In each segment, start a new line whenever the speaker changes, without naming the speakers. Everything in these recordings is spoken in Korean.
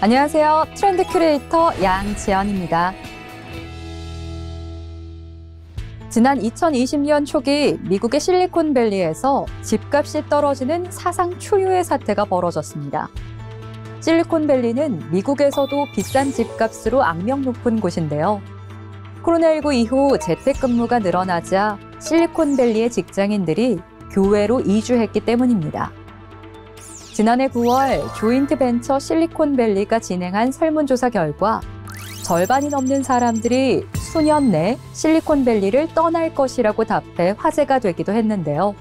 안녕하세요. 트렌드 큐레이터 양지연입니다. 지난 2020년 초기 미국의 실리콘밸리에서 집값이 떨어지는 사상 초유의 사태가 벌어졌습니다. 실리콘밸리는 미국에서도 비싼 집값으로 악명 높은 곳인데요. 코로나19 이후 재택근무가 늘어나자 실리콘밸리의 직장인들이 교외로 이주했기 때문입니다. 지난해 9월 조인트벤처 실리콘밸리가 진행한 설문조사 결과 절반이 넘는 사람들이 수년 내 실리콘밸리를 떠날 것이라고 답해 화제가 되기도 했는데요.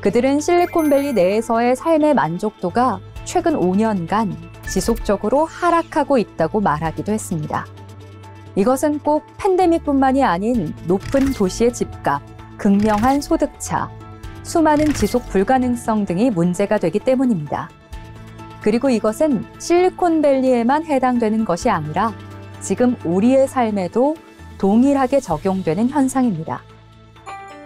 그들은 실리콘밸리 내에서의 삶의 만족도가 최근 5년간 지속적으로 하락하고 있다고 말하기도 했습니다. 이것은 꼭 팬데믹뿐만이 아닌 높은 도시의 집값, 극명한 소득차, 수많은 지속 불가능성 등이 문제가 되기 때문입니다. 그리고 이것은 실리콘밸리에만 해당되는 것이 아니라 지금 우리의 삶에도 동일하게 적용되는 현상입니다.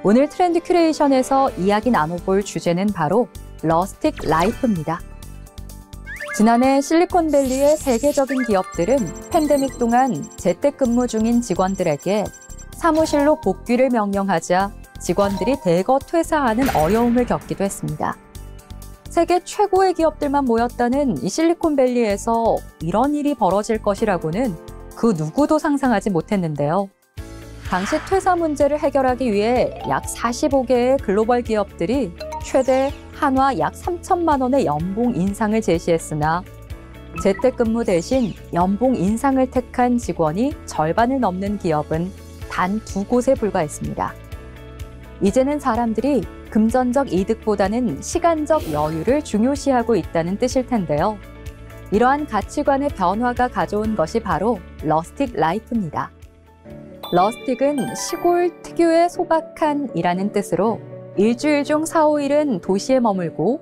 오늘 트렌드 큐레이션에서 이야기 나눠볼 주제는 바로 러스틱 라이프입니다. 지난해 실리콘밸리의 세계적인 기업들은 팬데믹 동안 재택근무 중인 직원들에게 사무실로 복귀를 명령하자 직원들이 대거 퇴사하는 어려움을 겪기도 했습니다. 세계 최고의 기업들만 모였다는 이 실리콘밸리에서 이런 일이 벌어질 것이라고는 그 누구도 상상하지 못했는데요. 당시 퇴사 문제를 해결하기 위해 약 45개의 글로벌 기업들이 최대 한화 약 3천만 원의 연봉 인상을 제시했으나 재택근무 대신 연봉 인상을 택한 직원이 절반을 넘는 기업은 단 2곳에 불과했습니다. 이제는 사람들이 금전적 이득보다는 시간적 여유를 중요시하고 있다는 뜻일 텐데요. 이러한 가치관의 변화가 가져온 것이 바로 러스틱 라이프입니다. 러스틱은 시골 특유의 소박한이라는 뜻으로 일주일 중 4, 5일은 도시에 머물고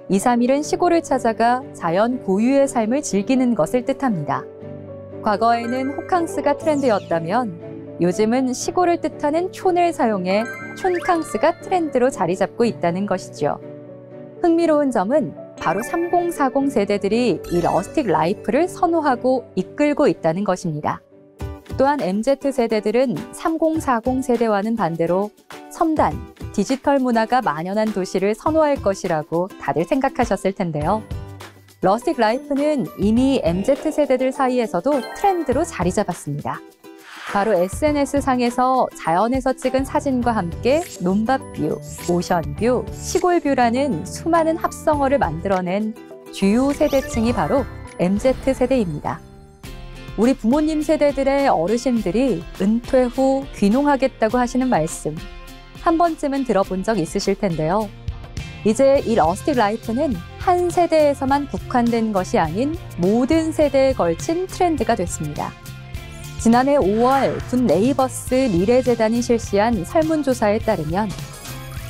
2, 3일은 시골을 찾아가 자연 고유의 삶을 즐기는 것을 뜻합니다. 과거에는 호캉스가 트렌드였다면 요즘은 시골을 뜻하는 촌을 사용해 촌캉스가 트렌드로 자리 잡고 있다는 것이죠. 흥미로운 점은 바로 3040 세대들이 이 러스틱 라이프를 선호하고 이끌고 있다는 것입니다. 또한 MZ 세대들은 3040 세대와는 반대로 첨단, 디지털 문화가 만연한 도시를 선호할 것이라고 다들 생각하셨을 텐데요. 러스틱 라이프는 이미 MZ 세대들 사이에서도 트렌드로 자리 잡았습니다. 바로 SNS상에서 자연에서 찍은 사진과 함께 논밭뷰, 오션뷰, 시골뷰라는 수많은 합성어를 만들어낸 주요 세대층이 바로 MZ 세대입니다. 우리 부모님 세대들의 어르신들이 은퇴 후 귀농하겠다고 하시는 말씀, 한 번쯤은 들어본 적 있으실 텐데요. 이제 이 러스틱 라이프는 한 세대에서만 국한된 것이 아닌 모든 세대에 걸친 트렌드가 됐습니다. 지난해 5월 군 네이버스 미래재단이 실시한 설문조사에 따르면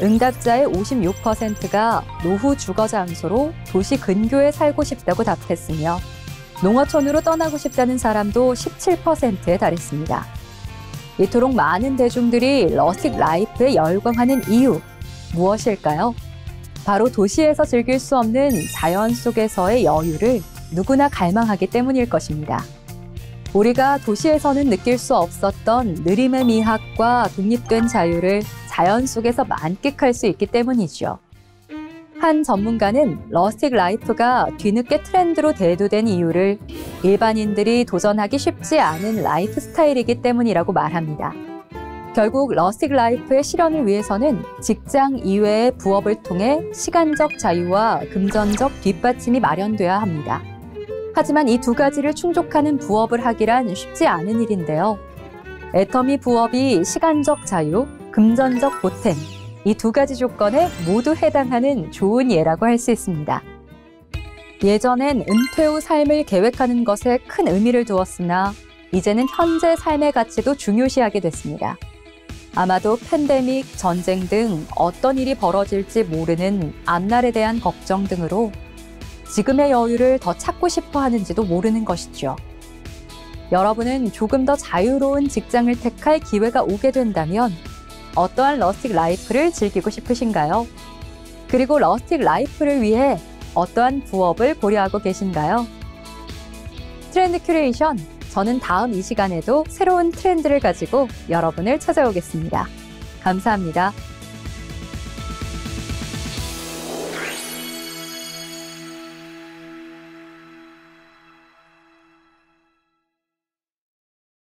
응답자의 56%가 노후 주거 장소로 도시 근교에 살고 싶다고 답했으며 농어촌으로 떠나고 싶다는 사람도 17%에 달했습니다. 이토록 많은 대중들이 러스틱 라이프에 열광하는 이유, 무엇일까요? 바로 도시에서 즐길 수 없는 자연 속에서의 여유를 누구나 갈망하기 때문일 것입니다. 우리가 도시에서는 느낄 수 없었던 느림의 미학과 독립된 자유를 자연 속에서 만끽할 수 있기 때문이죠. 한 전문가는 러스틱 라이프가 뒤늦게 트렌드로 대두된 이유를 일반인들이 도전하기 쉽지 않은 라이프 스타일이기 때문이라고 말합니다. 결국 러스틱 라이프의 실현을 위해서는 직장 이외의 부업을 통해 시간적 자유와 금전적 뒷받침이 마련돼야 합니다. 하지만 이 두 가지를 충족하는 부업을 하기란 쉽지 않은 일인데요. 애터미 부업이 시간적 자유, 금전적 보탬, 이 두 가지 조건에 모두 해당하는 좋은 예라고 할 수 있습니다. 예전엔 은퇴 후 삶을 계획하는 것에 큰 의미를 두었으나 이제는 현재 삶의 가치도 중요시하게 됐습니다. 아마도 팬데믹, 전쟁 등 어떤 일이 벌어질지 모르는 앞날에 대한 걱정 등으로 지금의 여유를 더 찾고 싶어 하는지도 모르는 것이죠. 여러분은 조금 더 자유로운 직장을 택할 기회가 오게 된다면 어떠한 러스틱 라이프를 즐기고 싶으신가요? 그리고 러스틱 라이프를 위해 어떠한 부업을 고려하고 계신가요? 트렌드 큐레이션, 저는 다음 이 시간에도 새로운 트렌드를 가지고 여러분을 찾아오겠습니다. 감사합니다.